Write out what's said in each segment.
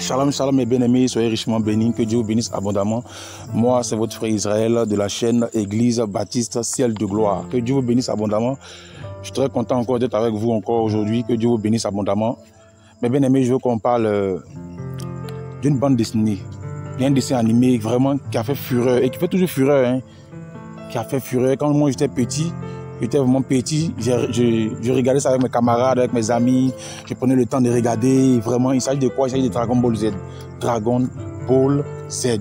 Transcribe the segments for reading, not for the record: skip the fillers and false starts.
Shalom, shalom mes bien-aimés, soyez richement bénis, que Dieu vous bénisse abondamment. Moi, c'est votre frère Israël de la chaîne Église Baptiste Ciel de Gloire. Que Dieu vous bénisse abondamment. Je suis très content encore d'être avec vous encore aujourd'hui, que Dieu vous bénisse abondamment. Mes bien-aimés, je veux qu'on parle d'une bande dessinée. Il y a un dessin animé vraiment qui a fait fureur et qui fait toujours fureur. Hein, qui a fait fureur. Quand moi j'étais petit, j'étais vraiment petit, je regardais ça avec mes camarades, avec mes amis, je prenais le temps de regarder, vraiment, il s'agit de quoi? Il s'agit de Dragon Ball Z. Dragon Ball Z.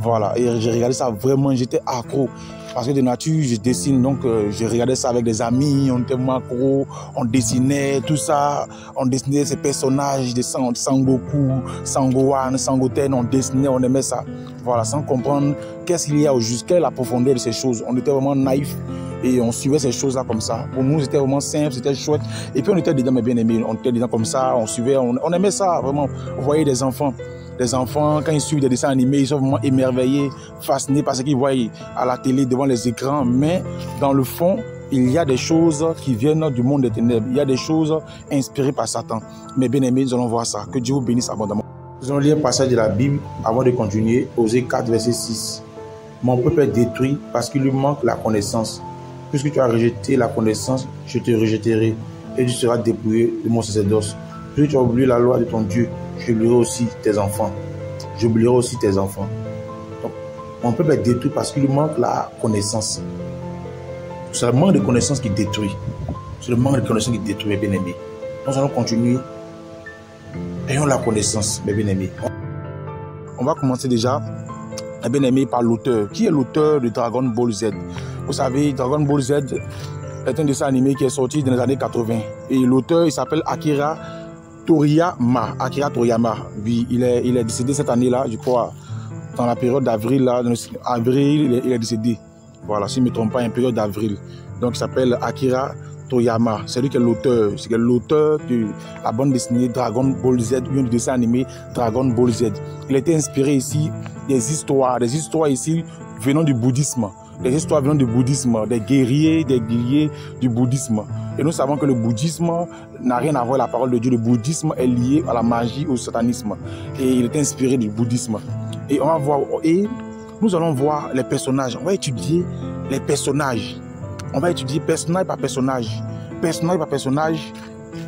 Voilà, et j'ai regardé ça vraiment, j'étais accro. Parce que de nature, je dessine, donc je regardais ça avec des amis, on était vraiment accro, on dessinait tout ça, on dessinait ces personnages de Sangoku, Sangohan, Sangoten, on dessinait, on aimait ça. Voilà, sans comprendre qu'est-ce qu'il y a au juste, quelle est la profondeur de ces choses. On était vraiment naïfs. Et on suivait ces choses-là comme ça. Pour nous, c'était vraiment simple, c'était chouette. Et puis on était dedans, mes bien-aimés. On était dedans comme ça, on suivait, on aimait ça, vraiment. Vous voyez des enfants, quand ils suivent des dessins animés, ils sont vraiment émerveillés, fascinés par ce qu'ils voient à la télé, devant les écrans. Mais dans le fond, il y a des choses qui viennent du monde des ténèbres. Il y a des choses inspirées par Satan. Mes bien-aimés, nous allons voir ça. Que Dieu vous bénisse abondamment. Nous allons lire un passage de la Bible avant de continuer. Osée 4, verset 6. Mon peuple est détruit parce qu'il lui manque la connaissance. Puisque tu as rejeté la connaissance, je te rejetterai et tu seras dépouillé de mon sacerdoce. Puisque tu as oublié la loi de ton Dieu, j'oublierai aussi tes enfants. J'oublierai aussi tes enfants. Donc, mon peuple est détruit parce qu'il lui manque la connaissance. C'est le manque de connaissance qui détruit. C'est le manque de connaissance qui détruit, mes bien-aimés. Nous allons continuer. Ayons la connaissance, mes bien-aimés. On va commencer déjà, mes bien-aimés, par l'auteur. Qui est l'auteur de Dragon Ball Z? Vous savez, Dragon Ball Z est un dessin animé qui est sorti dans les années 80. Et l'auteur, il s'appelle Akira Toriyama. Akira Toriyama. Oui, il est décédé cette année-là, je crois, dans la période d'avril. Avril, il est décédé. Voilà, si je ne me trompe pas, une période d'avril. Donc, il s'appelle Akira Toriyama. C'est lui qui est l'auteur. C'est l'auteur de la bande dessinée Dragon Ball Z, ou du dessin animé Dragon Ball Z. Il a été inspiré ici des histoires ici venant du bouddhisme. Des histoires venant du bouddhisme, des guerriers du bouddhisme. Et nous savons que le bouddhisme n'a rien à voir avec la parole de Dieu. Le bouddhisme est lié à la magie, au satanisme. Et il est inspiré du bouddhisme. Et on va voir, et nous allons voir les personnages. On va étudier les personnages. On va étudier personnage par personnage. Personnage par personnage.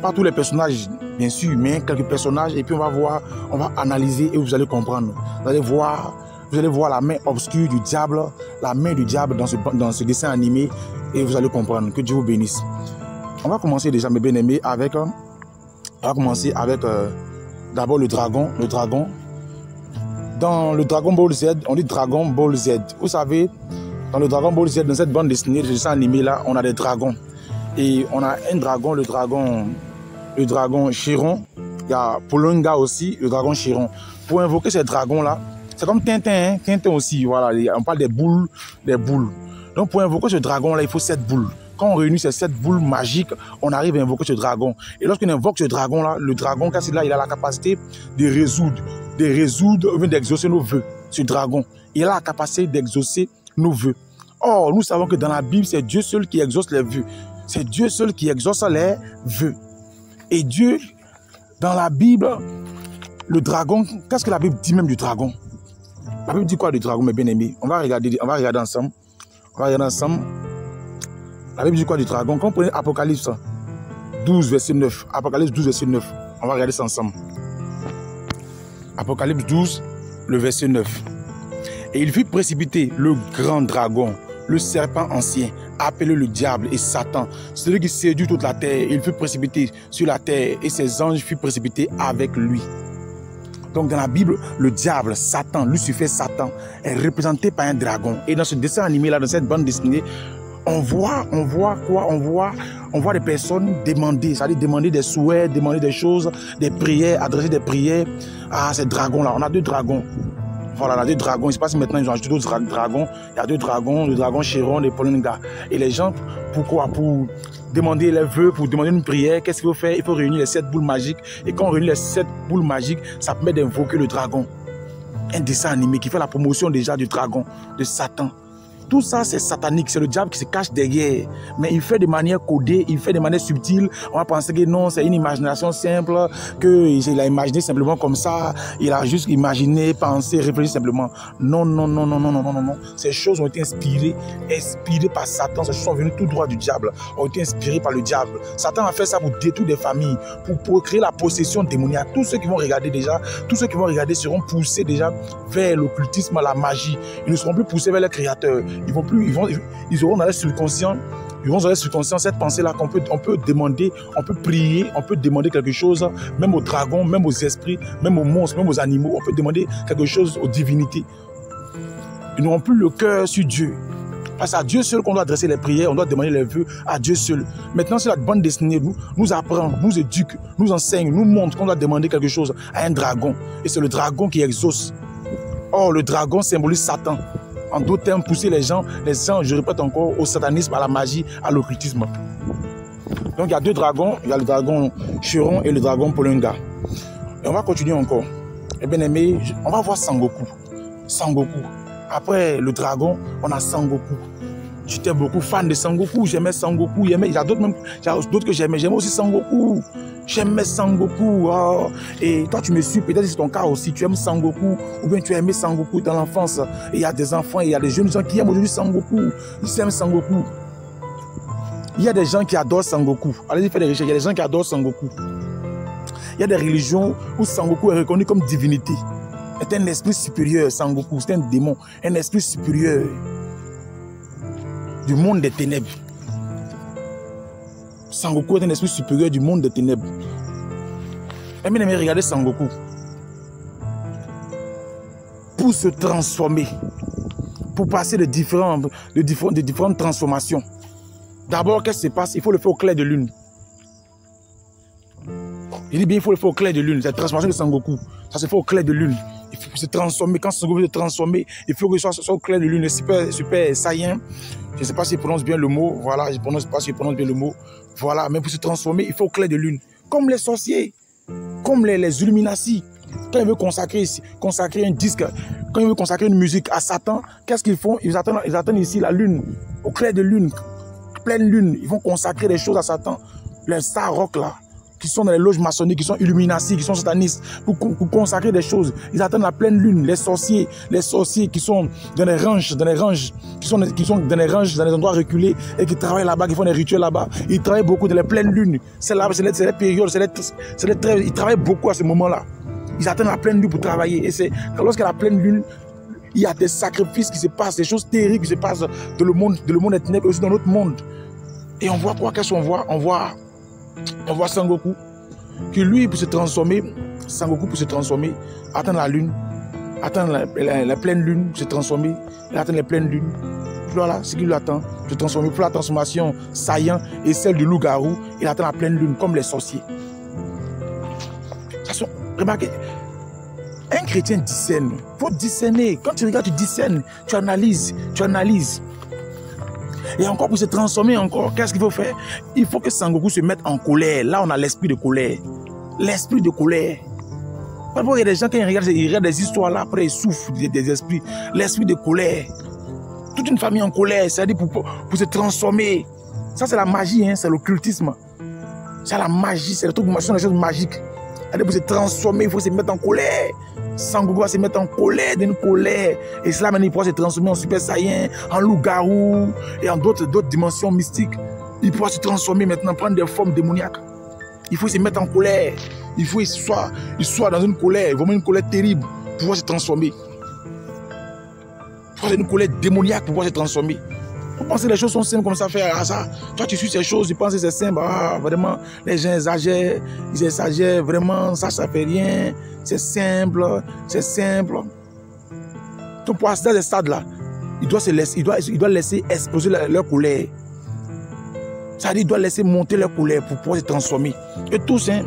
Pas tous les personnages, bien sûr, mais quelques personnages. Et puis on va voir, on va analyser et vous allez comprendre. Vous allez voir la main obscure du diable, la main du diable dans ce dessin animé et vous allez comprendre. Que Dieu vous bénisse. On va commencer déjà, mes bien-aimés, avec d'abord le dragon. Dans le Dragon Ball Z, on dit Dragon Ball Z. Vous savez, dans le Dragon Ball Z, dans cette bande dessinée, ce dessin animé là, on a des dragons. Et on a un dragon, le dragon Chiron. Il y a Polonga aussi, le dragon Chiron. Pour invoquer ces dragons là, c'est comme Tintin, hein? Tintin aussi, voilà, on parle des boules. Donc pour invoquer ce dragon-là, il faut 7 boules. Quand on réunit ces 7 boules magiques, on arrive à invoquer ce dragon. Et lorsqu'on invoque ce dragon-là, le dragon, quand il a la capacité de résoudre, d'exaucer nos vœux. Ce dragon, il a la capacité d'exaucer nos vœux. Or, nous savons que dans la Bible, c'est Dieu seul qui exauce les vœux. C'est Dieu seul qui exauce les vœux. Et Dieu, dans la Bible, le dragon, qu'est-ce que la Bible dit même du dragon? La Bible dit quoi du dragon, mes bien-aimés? On va regarder ensemble. La Bible dit quoi du dragon? Quand on prend Apocalypse 12, verset 9. Apocalypse 12, verset 9. On va regarder ça ensemble. Apocalypse 12, le verset 9. Et il fit précipiter le grand dragon, le serpent ancien, appelé le diable et Satan, celui qui séduit toute la terre. Il fut précipité sur la terre et ses anges furent précipités avec lui. Donc dans la Bible, le diable, Satan, Lucifer, Satan, est représenté par un dragon. Et dans ce dessin animé-là, dans cette bande dessinée, on voit quoi? On voit des personnes demander, c'est-à-dire demander des souhaits, demander des choses, des prières, adresser des prières à ces dragons-là. On a 2 dragons. Voilà, on a 2 dragons. Il ne se passe maintenant, ils ont ajouté d'autres dragons. Il y a 2 dragons, le dragon Chiron et Polonga. Et les gens, pourquoi? Pour demander les vœux, pour demander une prière, qu'est-ce qu'il faut faire? Il faut réunir les 7 boules magiques. Et quand on réunit les 7 boules magiques, ça permet d'invoquer le dragon. Un dessin animé qui fait la promotion déjà du dragon, de Satan. Tout ça, c'est satanique. C'est le diable qui se cache derrière. Mais il fait de manière codée, il fait de manière subtile. On va penser que non, c'est une imagination simple, qu'il a imaginé simplement comme ça. Il a juste imaginé, pensé, réfléchi simplement. Non, non, non, non, non, non, non, non, non. Ces choses ont été inspirées par Satan. Ces choses sont venues tout droit du diable, ont été inspirées par le diable. Satan a fait ça pour détruire des familles, pour créer la possession démoniaque. Tous ceux qui vont regarder déjà, tous ceux qui vont regarder seront poussés déjà vers l'occultisme, la magie. Ils ne seront plus poussés vers le Créateur. Ils auront dans leur subconscient, cette pensée-là qu'on peut, demander, on peut prier, on peut demander quelque chose, même aux dragons, même aux esprits, même aux monstres, même aux animaux. On peut demander quelque chose aux divinités. Ils n'auront plus le cœur sur Dieu. Parce à Dieu seul qu'on doit adresser les prières, on doit demander les vœux à Dieu seul. Maintenant, si la bande dessinée nous apprend, nous éduque, nous enseigne, nous montre qu'on doit demander quelque chose à un dragon. Et c'est le dragon qui exauce. Or, le dragon symbolise Satan. En d'autres termes, pousser les gens, je répète encore, au satanisme, à la magie, à l'occultisme. Donc, il y a deux dragons. Il y a le dragon Chiron et le dragon Polunga. Et on va continuer encore. Et bien aimé, on va voir Sangoku. Sangoku. Après le dragon, on a Sangoku. J'étais beaucoup fan de Sangoku. J'aimais Sangoku. Il y a d'autres que j'aimais. J'aimais aussi Sangoku. J'aimais Sangoku. Oh. Et toi, tu me suis. Peut-être que c'est ton cas aussi. Tu aimes Sangoku. Ou bien tu as aimé Sangoku dans l'enfance. Et il y a des enfants, il y a des jeunes gens qui aiment aujourd'hui Sangoku. Ils aiment Sangoku. Il y a des gens qui adorent Sangoku. Allez-y faire des recherches. Il y a des gens qui adorent Sangoku. Il y a des religions où Sangoku est reconnu comme divinité. C'est un esprit supérieur, Sangoku. C'est un démon. Un esprit supérieur du monde des ténèbres. Sangoku est un esprit supérieur du monde des ténèbres. Et bien, regardez Sangoku. Pour se transformer, pour passer de différentes transformations. D'abord, qu'est-ce qui se passe? Il faut le faire au clair de lune. Il dit bien, il faut le faire au clair de lune. Cette transformation de Sangoku, ça se fait au clair de lune. Il faut se transformer. Quand Sangoku se transformer, il faut que ce soit au clair de lune. Le super Saiyan. Je ne sais pas si je prononce bien le mot. Voilà, je ne sais pas si je prononce bien le mot. Voilà, mais pour se transformer, il faut au clair de lune. Comme les sorciers, comme les Illuminati. Quand ils veulent consacrer un disque, quand ils veulent consacrer une musique à Satan, qu'est-ce qu'ils font? Ils attendent ici la lune, au clair de lune, pleine lune. Ils vont consacrer des choses à Satan. Les Star Rock là, qui sont dans les loges maçonniques, qui sont Illuminati, qui sont satanistes, pour consacrer des choses. Ils attendent la pleine lune. Les sorciers qui sont dans les ranges, qui sont dans les ranges, dans les endroits reculés et qui travaillent là-bas, qui font des rituels là-bas. Ils travaillent beaucoup dans les pleines lunes. C'est les périodes, ils travaillent beaucoup à ce moment-là. Ils attendent la pleine lune pour travailler. Et c'est lorsqu'il y a la pleine lune, il y a des sacrifices qui se passent, des choses terribles qui se passent dans le monde des ténèbres et aussi dans notre monde. Et on voit quoi? Qu'est-ce qu'on voit? On voit Sangoku, qui lui, pour se transformer, attend la lune, attend la pleine lune, se transformer, il attend les pleines lunes. Voilà ce qu'il lui attend, se transformer. Pour la transformation Saiyan et celle du loup-garou, il attend la pleine lune, comme les sorciers. Remarquez, un chrétien discerne. Il faut discerner. Quand tu regardes, tu discernes, tu analyses. Et encore pour se transformer encore, qu'est-ce qu'il faut faire? Il faut que Sangoku se mette en colère. Là, on a l'esprit de colère. L'esprit de colère. Parfois, il y a des gens qui regardent des histoires là, après ils souffrent des esprits. L'esprit de colère. Toute une famille en colère, c'est-à-dire pour se transformer. Ça, c'est la magie, hein, c'est l'occultisme. C'est la magie, c'est le truc, ce sont des choses magiques. Pour se transformer, il faut se mettre en colère. Sangoku va se mettre en colère, d'une colère. Et cela, maintenant, il pourra se transformer en Super Saiyan, en loup-garou et en d'autres dimensions mystiques. Il pourra se transformer maintenant, prendre des formes démoniaques. Il faut se mettre en colère. Il faut qu'il soit dans une colère, vraiment une colère terrible, pour pouvoir se transformer. Il faut une colère démoniaque pour pouvoir se transformer. Vous pensez que les choses sont simples comme ça, faire ça. Toi, tu suis ces choses, tu penses que c'est simple. Ah, vraiment, les gens exagèrent, vraiment, ça fait rien. C'est simple. Donc, pour accéder à ce stade-là, il doit laisser exploser leur colère. C'est-à-dire, il doit laisser monter leur colère pour pouvoir se transformer. Et tous, hein,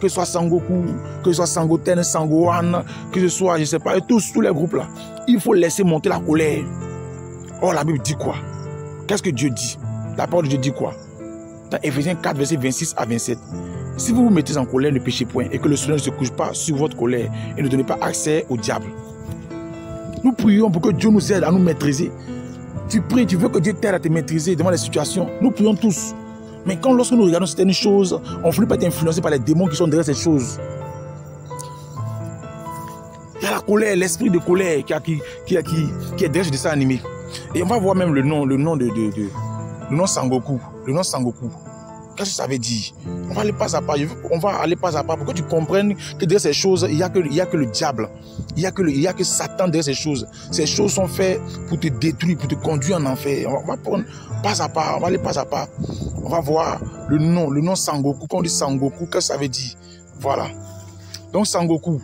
que ce soit Sangoku, que ce soit Sangoten, Sangohan, que ce soit, je ne sais pas, et tous les groupes-là, il faut laisser monter la colère. Or, la Bible dit quoi? Qu'est-ce que Dieu dit? La parole de Dieu dit quoi? Dans Éphésiens 4, versets 26 à 27. Si vous vous mettez en colère, ne péchez point, et que le soleil ne se couche pas sur votre colère, et ne donnez pas accès au diable. Nous prions pour que Dieu nous aide à nous maîtriser. Tu pries, tu veux que Dieu t'aide à te maîtriser devant les situations. Nous prions tous. Mais quand lorsque nous regardons certaines choses, on ne finit pas être influencé par les démons qui sont derrière ces choses. Il y a la colère, l'esprit de colère qui est derrière ce dessin animé. Et on va voir même le nom Sangoku. Le nom Sangoku. Qu'est-ce que ça veut dire? On va aller pas à pas. On va aller pas à pas pour que tu comprennes que derrière ces choses, il n'y a que le diable. Il n'y a que Satan derrière ces choses. Ces choses sont faites pour te détruire, pour te conduire en enfer. On va prendre pas à pas. On va aller pas à pas. On va voir le nom Sangoku. Quand on dit Sangoku, qu'est-ce que ça veut dire? Voilà. Donc Sangoku,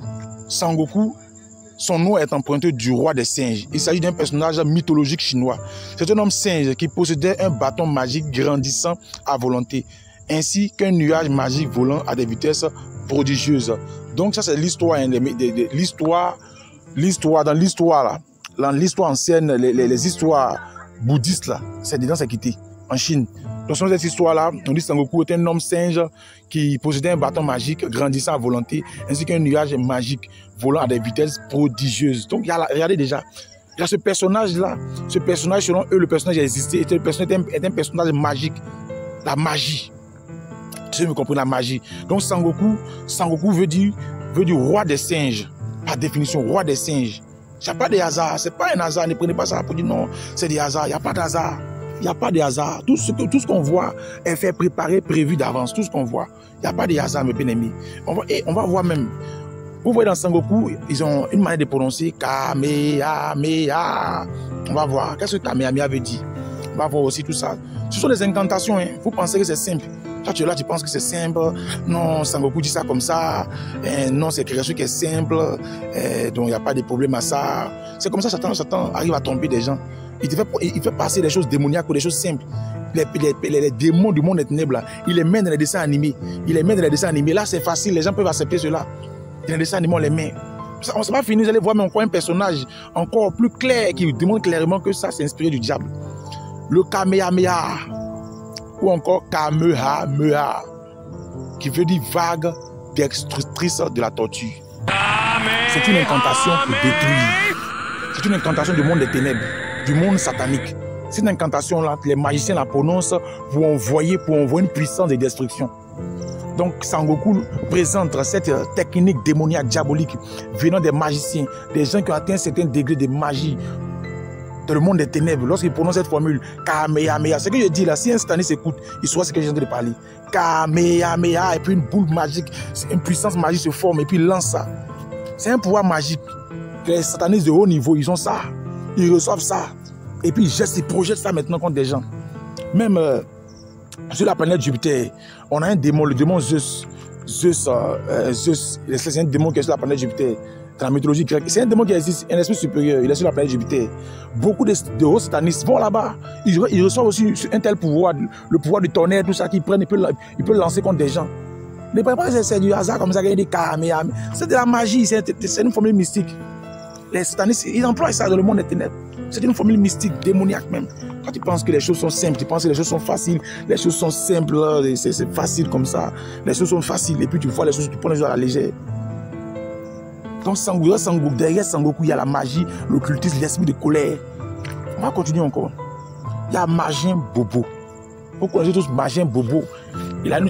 son nom est emprunté du roi des singes. Il s'agit d'un personnage mythologique chinois. C'est un homme singe qui possédait un bâton magique grandissant à volonté, ainsi qu'un nuage magique volant à des vitesses prodigieuses. Donc ça c'est l'histoire, dans l'histoire ancienne, les histoires bouddhistes là, c'est dedans c'est quitté en Chine. Donc dans cette histoire-là, on dit Sangoku était un homme singe qui possédait un bâton magique grandissant à volonté, ainsi qu'un nuage magique volant à des vitesses prodigieuses. Donc regardez déjà, il y a ce personnage-là, selon eux, le personnage a existé, est un personnage magique, la magie. Tu me comprends, la magie. Donc Sangoku veut dire roi des singes, par définition, roi des singes. Il n'y a pas de hasard, c'est pas un hasard, ne prenez pas ça pour dire non, c'est des hasards, il n'y a pas de hasard. Il n'y a pas de hasard. Tout ce qu'on voit est fait préparer, prévu d'avance. Tout ce qu'on voit. Il n'y a pas de hasard, mes bien-aimés. On va voir même. Vous voyez dans Sangoku, ils ont une manière de prononcer Kamehameha. On va voir. Qu'est-ce que Kamehameha veut dire? On va voir aussi tout ça. Ce sont des incantations. Hein. Vous pensez que c'est simple. Quand tu es là, tu penses que c'est simple. Non, Sangoku dit ça comme ça. Non, c'est quelque chose qui est simple. Donc, il n'y a pas de problème à ça. C'est comme ça que Satan arrive à tomber des gens. Il fait passer des choses démoniaques ou des choses simples. Les démons du monde des ténèbres, là, il les met dans les dessins animés. Là, c'est facile, les gens peuvent accepter cela. Dans les dessins animés, on les met. On ne s'est pas fini, vous allez voir mais encore un personnage encore plus clair qui démontre clairement que ça, c'est inspiré du diable. Le Kamehameha, ou encore Kamehameha, qui veut dire vague destructrice de la torture. C'est une incantation pour détruire. C'est une incantation du monde des ténèbres, du monde satanique. Cette incantation-là, les magiciens la prononcent pour envoyer une puissance de destruction. Donc Sangoku présente cette technique démoniaque, diabolique, venant des magiciens, des gens qui ont atteint un certain degré de magie dans le monde des ténèbres. Lorsqu'ils prononcent cette formule, Kamehameha, ce que je dis là, si un Satané s'écoute, il saura ce que j'ai en train de parler. Kamehameha, et puis une boule magique, une puissance magique se forme et puis il lance ça. C'est un pouvoir magique. Les satanistes de haut niveau, ils ont ça. Ils reçoivent ça. Et puis ils projettent ça maintenant contre des gens. Même sur la planète Jupiter, on a un démon, le démon Zeus. Zeus, c'est un démon qui est sur la planète Jupiter. Dans la mythologie grecque, c'est un démon qui existe, un esprit supérieur, il est sur la planète Jupiter. Beaucoup de hauts satanistes vont là-bas. Ils reçoivent aussi un tel pouvoir, le pouvoir du tonnerre, tout ça qu'ils prennent, ils peuvent lancer contre des gens. Ne prenez pas c'est du hasard comme ça, il y a des Kamehameha. C'est de la magie, c'est une formule mystique. Les satanistes, ils emploient ça dans le monde des ténèbres. C'est une formule mystique, démoniaque même. Quand tu penses que les choses sont simples, tu penses que les choses sont faciles, les choses sont simples, c'est facile comme ça. Les choses sont faciles et puis tu vois les choses, tu prends les choses à la légère. Donc derrière Sangoku, il y a la magie, l'occultisme, l'esprit de colère. On va continuer encore. Il y a Majin Bobo. Vous connaissez tous Majin Bobo. Il a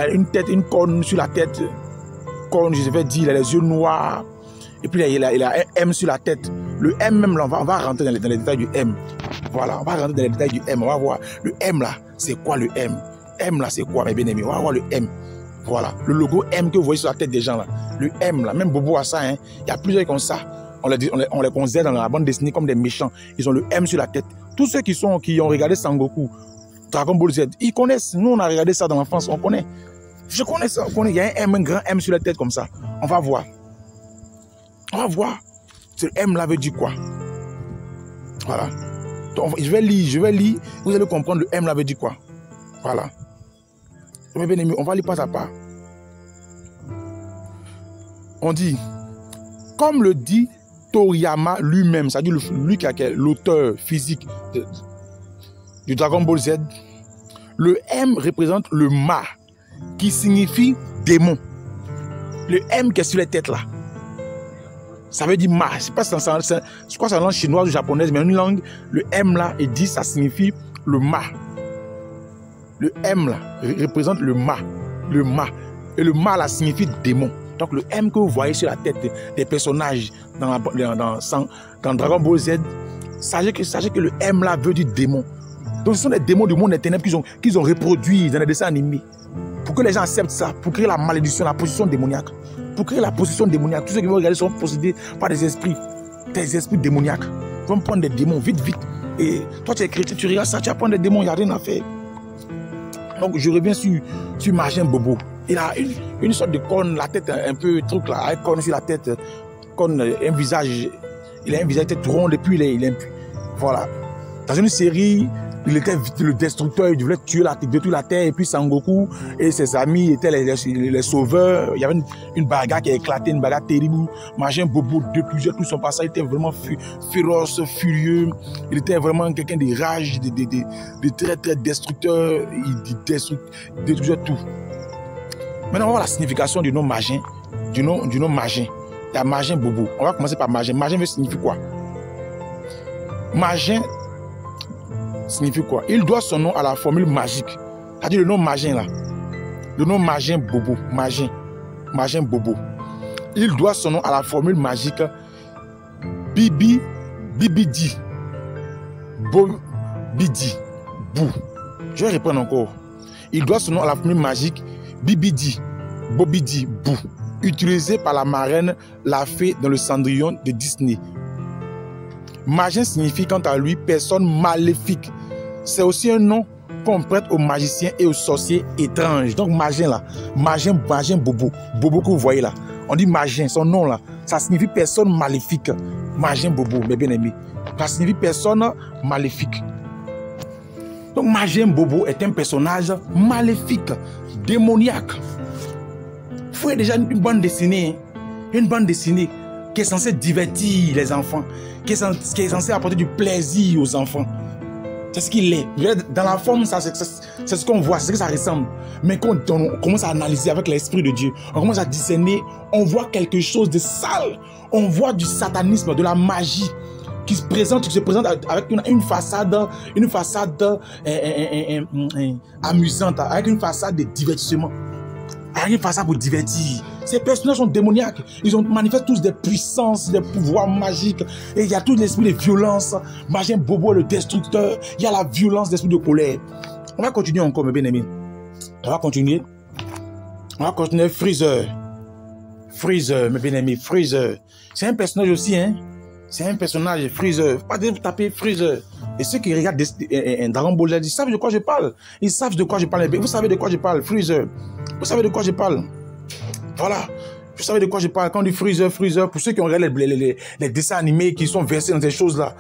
une tête, une corne sur la tête. Corne, je vais dire, il a les yeux noirs. Et puis il a un M sur la tête. Le M même, là, on va rentrer dans les détails du M. Voilà, on va rentrer dans les détails du M. On va voir le M là, c'est quoi le M? M là, c'est quoi mes bien-aimés? On va voir le M. Voilà, le logo M que vous voyez sur la tête des gens là. Le M là, même Bobo a ça. Hein. Il y a plusieurs comme ça. On les considère dans la bande dessinée comme des méchants. Ils ont le M sur la tête. Tous ceux qui ont regardé Sangoku, Dragon Ball Z, ils connaissent. Nous, on a regardé ça dans l'enfance, on connaît. Je connais ça, on connaît. Il y a un M, un grand M sur la tête comme ça. On va voir. On va voir. Ce M là veut dire quoi? Voilà. Donc, je vais lire. Vous allez comprendre le M là veut dire quoi? Voilà. Mes bien-aimés, on va lire pas à pas. On dit, comme le dit Toriyama lui-même, c'est-à-dire lui qui est l'auteur physique du Dragon Ball Z, le M représente le Ma, qui signifie démon. Le M qui est sur les têtes là. Ça veut dire ma. Je sais pas si je crois que c'est une langue chinoise ou japonaise, mais une langue, le M là, il dit ça signifie le ma. Le M là représente le ma. Le ma. Et le ma là signifie démon. Donc le M que vous voyez sur la tête des personnages dans Dragon Ball Z, sachez que le M là veut dire démon. Donc ce sont des démons du monde des ténèbres qu'ils ont reproduits dans les dessins animés. Pour que les gens acceptent ça, pour créer la malédiction, la possession démoniaque. Pour créer la possession démoniaque. Tous ceux qui vont regarder sont possédés par des esprits démoniaques. Ils vont prendre des démons vite. Et toi tu es chrétien, tu regardes ça, tu vas prendre des démons, il n'y a rien à faire. Donc je reviens sur Majin Bobo. Il a une sorte de corne, la tête un peu truc là, avec corne sur la tête, corne, un visage. Il a un visage tête ronde et puis il est voilà. Dans une série, il était le destructeur, il voulait tuer détruire la terre, et puis Sangoku et ses amis étaient les sauveurs. Il y avait une bagarre qui a éclaté, une bagarre terrible. Majin Bobo, depuis tout son passage, il était vraiment féroce, furieux. Il était vraiment quelqu'un de rage, de très très destructeur. Il détruisait tout. Maintenant, on va voir la signification du nom Majin, du nom Majin. Il y a Majin Bobo. On va commencer par Majin. Majin veut signifier quoi? Majin signifie quoi? Il doit son nom à la formule magique. C'est-à-dire le nom Majin là. Le nom Majin Bobo. Majin Bobo. Il doit son nom à la formule magique Bibidi. Bobidi. Bou. Je vais répondre encore. Il doit son nom à la formule magique Bibidi. Bobidi. Bou. Utilisé par la marraine la fée dans le Cendrillon de Disney. Majin signifie quant à lui personne maléfique. C'est aussi un nom qu'on prête aux magiciens et aux sorciers étranges. Donc Majin là, Majin Bobo, Bobo que vous voyez là, on dit Majin, son nom là, ça signifie personne maléfique. Majin Bobo, mes bien-aimés, ça signifie personne maléfique. Donc Majin Bobo est un personnage maléfique, démoniaque. Il faut déjà une bande dessinée, qui est censée divertir les enfants, qui est censée apporter du plaisir aux enfants. C'est ce qu'il est. Dans la forme, c'est ce qu'on voit, c'est ce que ça ressemble. Mais quand on commence à analyser avec l'Esprit de Dieu, on commence à discerner, on voit quelque chose de sale. On voit du satanisme, de la magie qui se présente avec une façade amusante, avec une façade de divertissement. Avec une façade pour divertir. Ces personnages sont démoniaques. Ils manifestent tous des puissances, des pouvoirs magiques. Et il y a tout l'esprit de violence. Majin Bobo, le destructeur. Il y a la violence, l'esprit de colère. On va continuer encore, mes bien-aimés. On va continuer. Freezer. Freezer, mes bien-aimés. Freezer. C'est un personnage aussi, hein. C'est un personnage, Freezer. Pas de taper Freezer. Et ceux qui regardent Dragon Ball Z, ils savent de quoi je parle. Ils savent de quoi je parle. Vous savez de quoi je parle, Freezer. Vous savez de quoi je parle. Voilà. Vous savez de quoi je parle. Quand on dit Freezer, pour ceux qui ont regardé les dessins animés qui sont versés dans ces choses-là,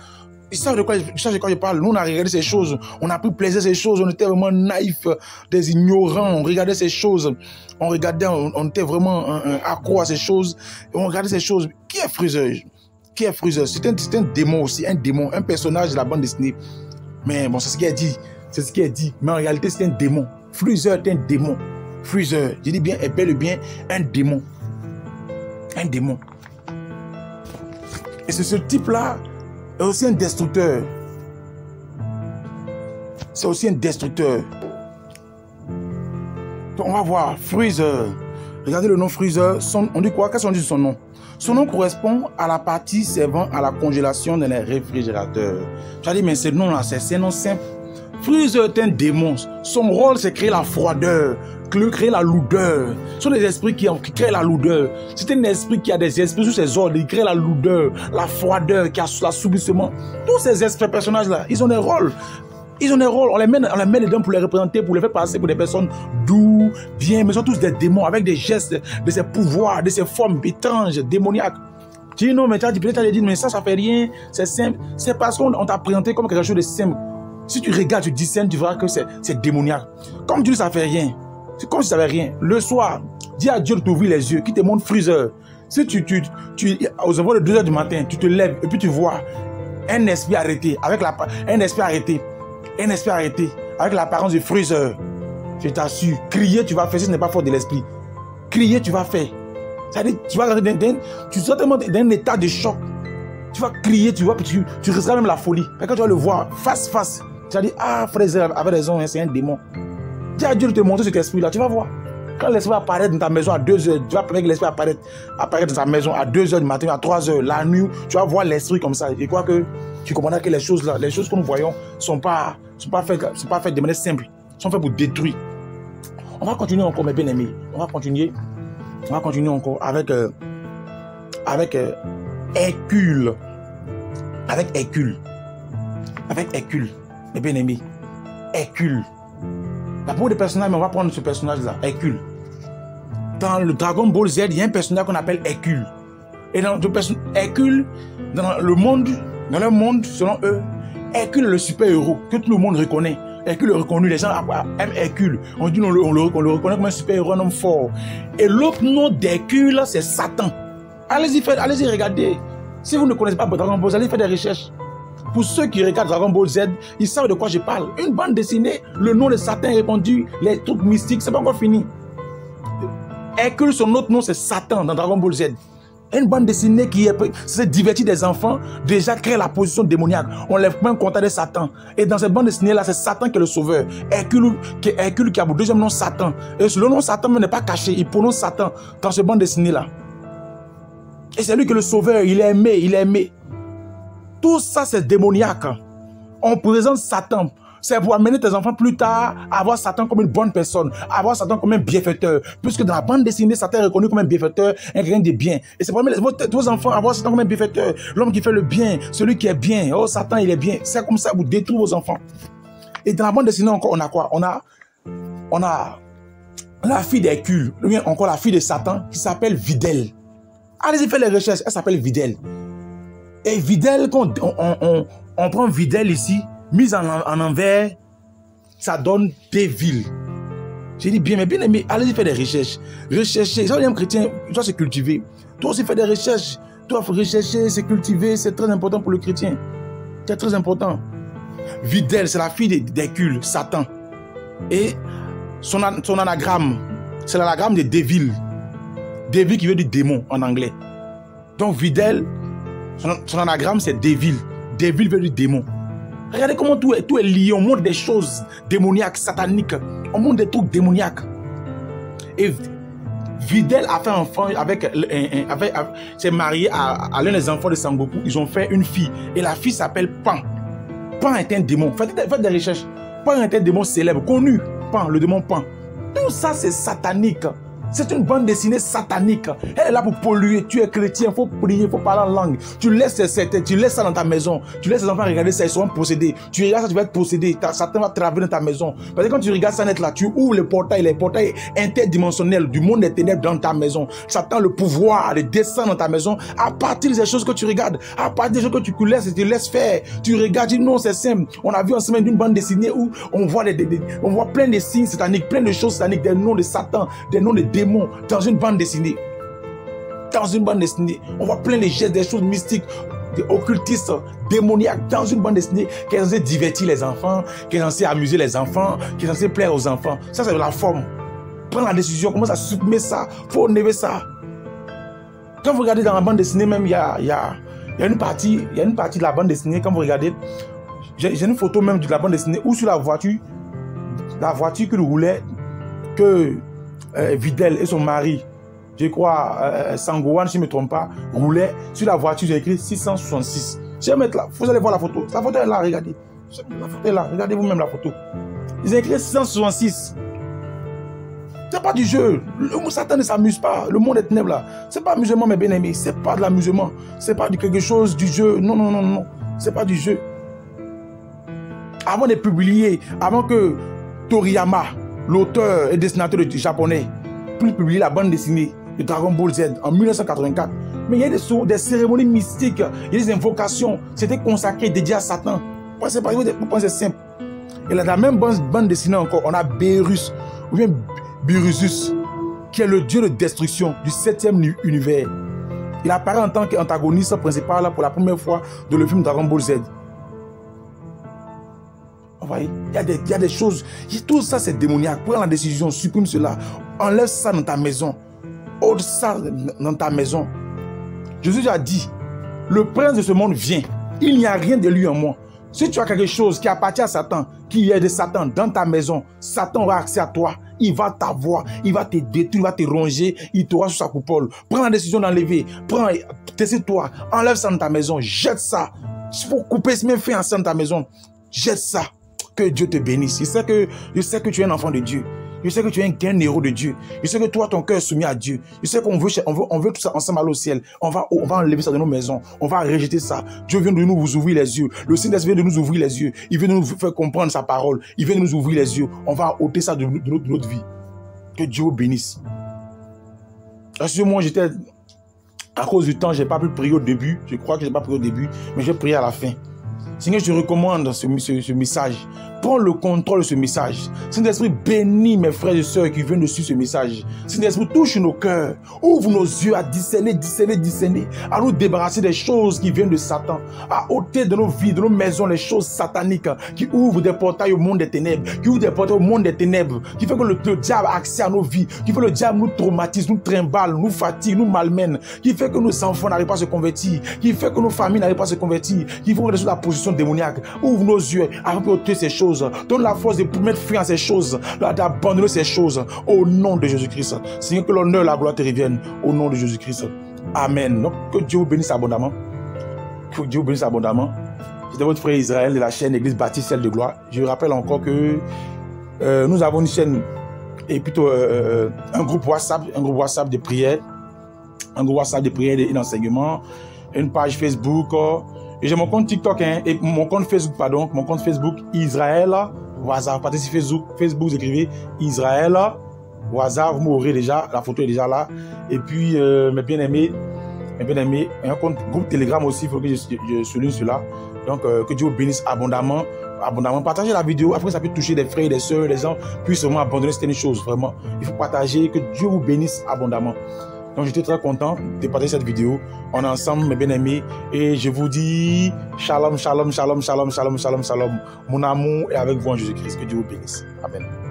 ils savent de quoi je parle. Nous, on a regardé ces choses. On a pris plaisir à ces choses. On était vraiment naïfs, des ignorants. On regardait ces choses. On était vraiment accro à ces choses. On regardait ces choses. Qui est Freezer? C'est un démon aussi. Un personnage de la bande dessinée. Mais bon, c'est ce qui est dit. Mais en réalité, c'est un démon. Freezer est un démon. Freezer, je dis bien, est bel et bien un démon. Un démon. Et ce type-là est aussi un destructeur. C'est aussi un destructeur. Donc on va voir Freezer. Regardez le nom Freezer. On dit quoi? Qu'est-ce qu'on dit de son nom? Son nom correspond à la partie servant à la congélation dans les réfrigérateurs. Tu as dit, mais ce nom-là, c'est un nom simple. Freezer est un démon. Son rôle, c'est créer la froideur, créer la lourdeur. Ce sont des esprits qui créent la lourdeur. C'est un esprit qui a des esprits sous ses ordres. Il crée la lourdeur, la froideur, qui a l'assouplissement. Tous ces esprits personnages-là, ils ont des rôles. On les met dedans pour les représenter, pour les faire passer pour des personnes douces, bien, mais ils sont tous des démons avec des gestes, de ces pouvoirs, de ces formes étranges, démoniaques. Tu dis non, mais peut-être tu as dit, mais ça fait rien, c'est simple. C'est parce qu'on t'a présenté comme quelque chose de simple. Si tu regardes, tu discernes, tu verras que c'est démoniaque. Comme tu dis, ça fait rien. C'est comme si ça fait rien. Le soir, dis à Dieu de t'ouvrir les yeux, qui te montre Freezer. Si aux envois de 2h du matin, tu te lèves et puis tu vois un esprit arrêté, avec l'apparence de Freezer. Je t'assure, crier, tu vas faire, si ce n'est pas fort de l'esprit. Crier, tu vas faire. C'est-à-dire, tu seras tellement dans un état de choc. Tu vas crier, tu risqueras même la folie. Et quand tu vas le voir face, tu vas dire, ah, frère, avait raison, hein, c'est un démon. Dis à Dieu de te montrer cet esprit-là, tu vas voir. Quand l'esprit apparaît dans ta maison à 2 h, tu vas permettre que l'esprit apparaître dans ta maison à 2 h du matin, à 3 h, la nuit, tu vas voir l'esprit comme ça. Je crois que tu comprendras que les choses que nous voyons ne sont pas faites de manière simple, sont faites pour détruire. On va continuer encore, mes bien-aimés. On va continuer encore avec Hercule. Avec Hercule, mes bien-aimés. Hercule. Il y a beaucoup de personnages, mais on va prendre ce personnage-là, Hercule. Dans le Dragon Ball Z, il y a un personnage qu'on appelle Hercule. Et dans Hercule, dans leur monde, selon eux, Hercule est le super-héros que tout le monde reconnaît. Hercule est reconnu, les gens aiment Hercule. On dit on le reconnaît comme un super-héros, un homme fort. Et l'autre nom d'Hercule, c'est Satan. Allez-y, regardez. Si vous ne connaissez pas Dragon Ball Z, allez faire des recherches. Pour ceux qui regardent Dragon Ball Z, ils savent de quoi je parle. Une bande dessinée, le nom de Satan est répandu, les trucs mystiques, c'est pas encore fini. Hercule, son autre nom, c'est Satan dans Dragon Ball Z. Une bande dessinée qui c'est divertir des enfants, déjà crée la position démoniaque. On lève pas un contact de Satan. Et dans cette bande dessinée-là, c'est Satan qui est le sauveur. Hercule qui a pour deuxième nom Satan. Et le nom Satan n'est pas caché, il prononce Satan dans cette bande dessinée-là. Et c'est lui qui est le sauveur, il est aimé. Tout ça, c'est démoniaque. On présente Satan. C'est pour amener tes enfants plus tard à avoir Satan comme une bonne personne, à avoir Satan comme un bienfaiteur. Puisque dans la bande dessinée, Satan est reconnu comme un bienfaiteur, un quelqu'un de bien. Et c'est pour amener vos enfants à avoir Satan comme un bienfaiteur, l'homme qui fait le bien, celui qui est bien. Oh, Satan, il est bien. C'est comme ça que vous détruisez vos enfants. Et dans la bande dessinée, encore, on a quoi? On a la fille d'Hercule, ou bien encore la fille de Satan, qui s'appelle Videl. Allez-y faire les recherches, elle s'appelle Videl. Et Videl, quand on prend Videl ici, mise en envers, ça donne Devil. J'ai dit bien, mais bien aimé, allez-y faire des recherches. Recherchez. Si vous êtes un chrétien, tu dois se cultiver. Toi aussi faire des recherches. Tu dois rechercher, se cultiver. C'est très important pour le chrétien. C'est très important. Videl, c'est la fille d'Hercule, Satan. Et son anagramme, c'est l'anagramme de Devil. Devil qui veut dire démon en anglais. Donc Videl, son anagramme c'est Devil. Devil veut dire démon. Regardez comment tout est lié. On montre des choses démoniaques, sataniques. On montre des trucs démoniaques. Et Videl a fait un enfant s'est marié à l'un des enfants de Sangoku. Ils ont fait une fille. Et la fille s'appelle Pan. Pan est un démon. Faites des recherches. Pan est un démon célèbre, connu. Pan, le démon Pan. Tout ça, c'est satanique. C'est une bande dessinée satanique. Elle est là pour polluer. Tu es chrétien, il faut prier, il faut parler en langue. Tu laisses ça dans ta maison. Tu laisses les enfants regarder ça, ils seront possédés. Tu regardes ça, tu vas être possédé. Satan va travailler dans ta maison. Parce que quand tu regardes ça net là, tu ouvres les portails interdimensionnels du monde des ténèbres dans ta maison. Satan a le pouvoir de descendre dans ta maison à partir des choses que tu regardes, à partir des choses que tu laisses et tu laisses faire. Tu regardes, tu dis non, c'est simple. On a vu en semaine d'une bande dessinée où on voit plein de signes sataniques, plein de choses sataniques, des noms de Satan, des noms de démons dans une bande dessinée. Dans une bande dessinée, on voit plein de gestes, des choses mystiques, des occultistes, démoniaques, dans une bande dessinée qui est censée divertir les enfants, qui est censée amuser les enfants, qui est censée plaire aux enfants. Ça, c'est la forme. Prends la décision, commence à supprimer ça, il faut enlever ça. Quand vous regardez dans la bande dessinée, même, il y a une partie de la bande dessinée, quand vous regardez, j'ai une photo même de la bande dessinée où sur la voiture qu'il roulait, que Videl et son mari, je crois, Sangohan, si je ne me trompe pas, roulaient sur la voiture, j'ai écrit 666. Je vais mettre là, vous allez voir la photo. La photo est là, regardez. La photo est là, regardez vous-même la photo. Ils ont écrit 666. C'est pas du jeu. Le Satan ne s'amuse pas. Le monde est ténèbres là. C'est pas amusement, mes bien-aimés. C'est pas de l'amusement. C'est pas de quelque chose du jeu. Non, non, non, non. C'est pas du jeu. Avant de publier, avant que Toriyama, l'auteur et dessinateur japonais, puis publier la bande dessinée de Dragon Ball Z en 1984. Mais il y a des cérémonies mystiques, il y a des invocations, c'était consacré, dédié à Satan. C'est simple. Et là, dans la même bande dessinée encore, on a Beerus, ou bien Beerus, qui est le dieu de destruction du 7e univers. Il apparaît en tant qu'antagoniste principal pour la première fois dans le film Dragon Ball Z. Vous voyez, il y a des choses, tout ça c'est démoniaque. Prends la décision, supprime cela, enlève ça dans ta maison. ôte ça dans ta maison. Jésus a dit, le prince de ce monde vient. Il n'y a rien de lui en moi. Si tu as quelque chose qui appartient à Satan, qui est de Satan dans ta maison, Satan aura accès à toi. Il va t'avoir, il va te détruire, il va te ronger, il t'aura sous sa coupole. Prends la décision d'enlever. Prends, décide-toi, enlève ça dans ta maison, jette ça. Il faut couper ce même fait en ça dans ta maison. Jette ça. Que Dieu te bénisse. Je sais que tu es un enfant de Dieu. Je sais que tu es un héros de Dieu. Je sais que toi, ton cœur est soumis à Dieu. Je sais qu'on veut tout ça ensemble aller au ciel. On va enlever ça de nos maisons. On va rejeter ça. Dieu vient de nous ouvrir les yeux. Le Saint-Esprit vient de nous ouvrir les yeux. Il vient de nous faire comprendre sa parole. Il vient de nous ouvrir les yeux. On va ôter ça de notre vie. Que Dieu vous bénisse. Moi, j'étais... À cause du temps, je n'ai pas pu prier au début. Je crois que je n'ai pas prié au début. Mais j'ai prié à la fin. Seigneur, je te recommande ce message. Prends le contrôle de ce message. Saint-Esprit, bénis mes frères et sœurs qui viennent de suivre ce message. Saint-Esprit, touche nos cœurs. Ouvre nos yeux à discerner, à nous débarrasser des choses qui viennent de Satan. À ôter de nos vies, de nos maisons, les choses sataniques qui ouvrent des portails au monde des ténèbres. Qui ouvrent des portails au monde des ténèbres. Qui fait que le diable a accès à nos vies. Qui fait que le diable nous traumatise, nous trimballe, nous fatigue, nous malmène. Qui fait que nos enfants n'arrivent pas à se convertir. Qui fait que nos familles n'arrivent pas à se convertir. Qui font que sous la position démoniaque. Ouvre nos yeux afin de ôter ces choses. Donne la force de mettre fin à ces choses, d'abandonner ces choses au nom de Jésus-Christ. Seigneur, que l'honneur et la gloire te reviennent au nom de Jésus-Christ. Amen. Donc, que Dieu vous bénisse abondamment. Que Dieu vous bénisse abondamment. C'était votre frère Israël de la chaîne Église Baptiste Ciel de Gloire. Je rappelle encore que nous avons une chaîne et plutôt un groupe WhatsApp de prières. Un groupe WhatsApp de prières et d'enseignement. Une page Facebook. Et j'ai mon compte TikTok et mon compte Facebook, pardon, mon compte Facebook Israël Waza. Partez sur Facebook, vous écrivez Israël Waza, vous m'aurez déjà, la photo est déjà là. Et puis, mes bien-aimés, un compte groupe Telegram aussi, il faut que je souligne cela. Donc, que Dieu vous bénisse abondamment. Partagez la vidéo, après ça peut toucher des frères et des sœurs, les gens puissent vraiment abandonner certaines choses, vraiment. Il faut partager, que Dieu vous bénisse abondamment. Donc j'étais très content de partager cette vidéo. On est ensemble, mes bien-aimés. Et je vous dis shalom, shalom, shalom, shalom, shalom, shalom, shalom. Mon amour est avec vous en Jésus-Christ. Que Dieu vous bénisse. Amen.